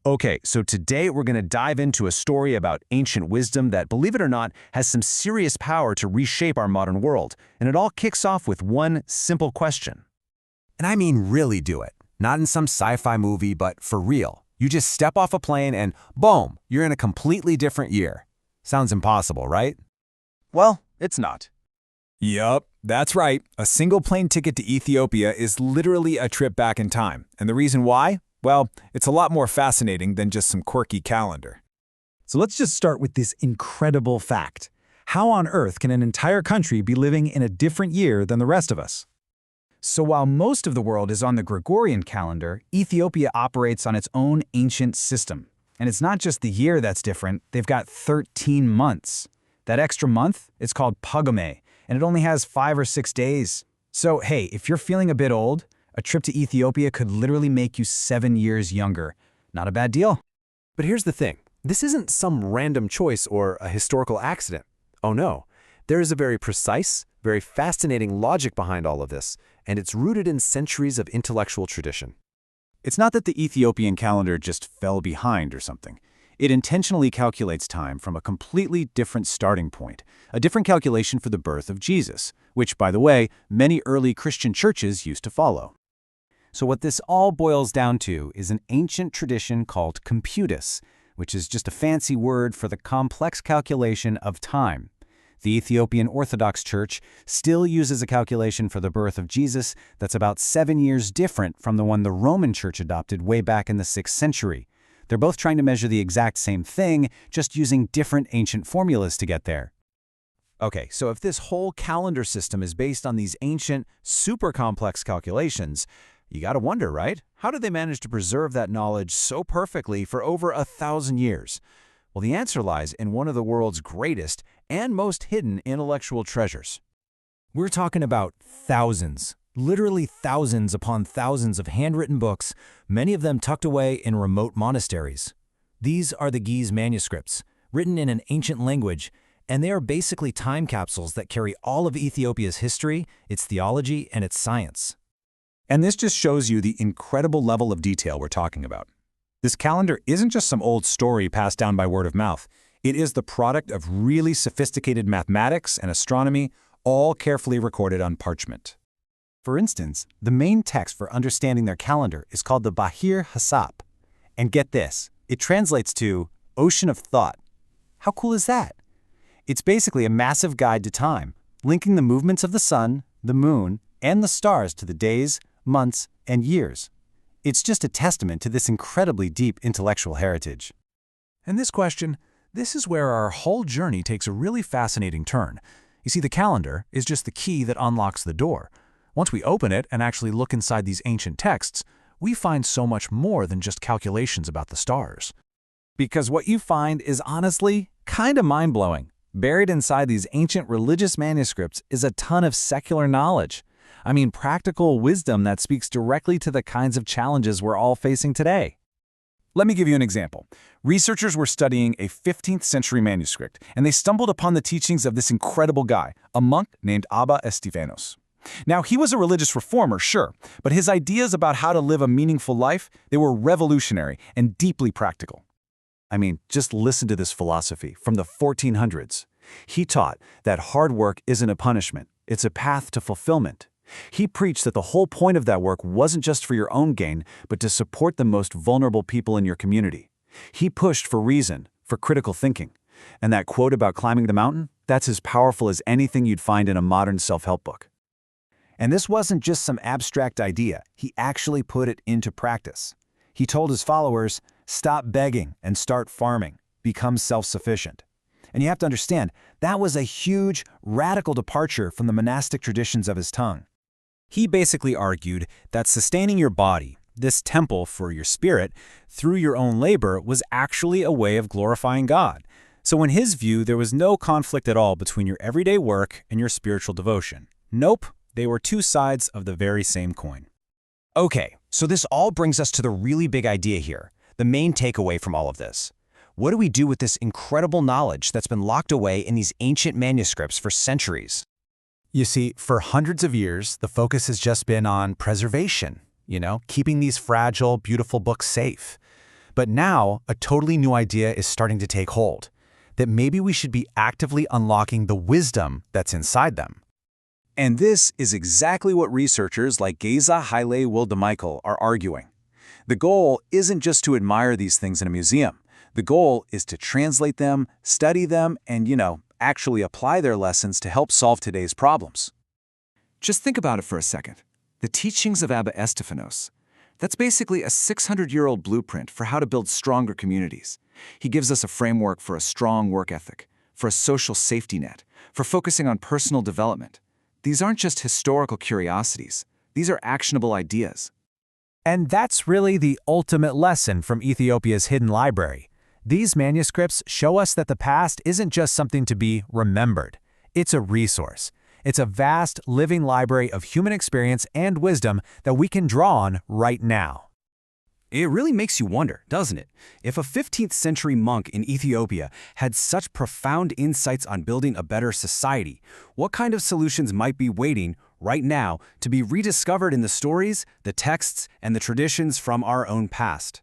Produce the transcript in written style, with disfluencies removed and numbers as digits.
Okay, so today we're going to dive into a story about ancient wisdom that, believe it or not, has some serious power to reshape our modern world. And it all kicks off with one simple question. And I mean really do it. Not in some sci-fi movie, but for real. You just step off a plane and boom, you're in a completely different year. Sounds impossible, right? Well, it's not. Yup, that's right. A single plane ticket to Ethiopia is literally a trip back in time. And the reason why? Well, it's a lot more fascinating than just some quirky calendar. So let's just start with this incredible fact. How on earth can an entire country be living in a different year than the rest of us? So while most of the world is on the Gregorian calendar, Ethiopia operates on its own ancient system. And it's not just the year that's different, they've got 13 months. That extra month, it's called Pagame, and it only has 5 or 6 days. So hey, if you're feeling a bit old, a trip to Ethiopia could literally make you 7 years younger. Not a bad deal. But here's the thing. This isn't some random choice or a historical accident. Oh no. There is a very precise, very fascinating logic behind all of this, and it's rooted in centuries of intellectual tradition. It's not that the Ethiopian calendar just fell behind or something. It intentionally calculates time from a completely different starting point, a different calculation for the birth of Jesus, which, by the way, many early Christian churches used to follow. So what this all boils down to is an ancient tradition called computus, which is just a fancy word for the complex calculation of time. The Ethiopian Orthodox Church still uses a calculation for the birth of Jesus that's about 7 years different from the one the Roman Church adopted way back in the 6th century. They're both trying to measure the exact same thing, just using different ancient formulas to get there. Okay, so if this whole calendar system is based on these ancient, super complex calculations, you gotta wonder, right? How did they manage to preserve that knowledge so perfectly for over 1,000 years? Well, the answer lies in one of the world's greatest and most hidden intellectual treasures. We're talking about thousands, literally thousands upon thousands of handwritten books, many of them tucked away in remote monasteries. These are the Ge'ez manuscripts, written in an ancient language, and they are basically time capsules that carry all of Ethiopia's history, its theology, and its science. And this just shows you the incredible level of detail we're talking about. This calendar isn't just some old story passed down by word of mouth. It is the product of really sophisticated mathematics and astronomy, all carefully recorded on parchment. For instance, the main text for understanding their calendar is called the Bahire Hasab. And get this, it translates to ocean of thought. How cool is that? It's basically a massive guide to time, linking the movements of the sun, the moon, and the stars to the days, months, and years. It's just a testament to this incredibly deep intellectual heritage. And this is where our whole journey takes a really fascinating turn. You see, the calendar is just the key that unlocks the door. Once we open it and actually look inside these ancient texts, we find so much more than just calculations about the stars. Because what you find is honestly kind of mind-blowing. Buried inside these ancient religious manuscripts is a ton of secular knowledge. I mean, practical wisdom that speaks directly to the kinds of challenges we're all facing today. Let me give you an example. Researchers were studying a 15th century manuscript, and they stumbled upon the teachings of this incredible guy, a monk named Abba Estefanos. Now, he was a religious reformer, sure, but his ideas about how to live a meaningful life, they were revolutionary and deeply practical. I mean, just listen to this philosophy from the 1400s. He taught that hard work isn't a punishment, it's a path to fulfillment. He preached that the whole point of that work wasn't just for your own gain, but to support the most vulnerable people in your community. He pushed for reason, for critical thinking. And that quote about climbing the mountain, that's as powerful as anything you'd find in a modern self-help book. And this wasn't just some abstract idea. He actually put it into practice. He told his followers, stop begging and start farming. Become self-sufficient. And you have to understand, that was a huge, radical departure from the monastic traditions of his tongue. He basically argued that sustaining your body, this temple for your spirit, through your own labor was actually a way of glorifying God. So in his view, there was no conflict at all between your everyday work and your spiritual devotion. Nope, they were two sides of the very same coin. Okay, so this all brings us to the really big idea here, the main takeaway from all of this. What do we do with this incredible knowledge that's been locked away in these ancient manuscripts for centuries? You see, for hundreds of years, the focus has just been on preservation, keeping these fragile, beautiful books safe. But now, a totally new idea is starting to take hold, that maybe we should be actively unlocking the wisdom that's inside them. And this is exactly what researchers like Geza Haile Wildemichael are arguing. The goal isn't just to admire these things in a museum. The goal is to translate them, study them, and, actually apply their lessons to help solve today's problems. Just think about it for a second. The teachings of Abba Estefanos. That's basically a 600-year-old blueprint for how to build stronger communities. He gives us a framework for a strong work ethic, for a social safety net, for focusing on personal development. These aren't just historical curiosities. These are actionable ideas. And that's really the ultimate lesson from Ethiopia's hidden library. These manuscripts show us that the past isn't just something to be remembered. It's a resource. It's a vast, living library of human experience and wisdom that we can draw on right now. It really makes you wonder, doesn't it? If a 15th century monk in Ethiopia had such profound insights on building a better society, what kind of solutions might be waiting right now to be rediscovered in the stories, the texts, and the traditions from our own past?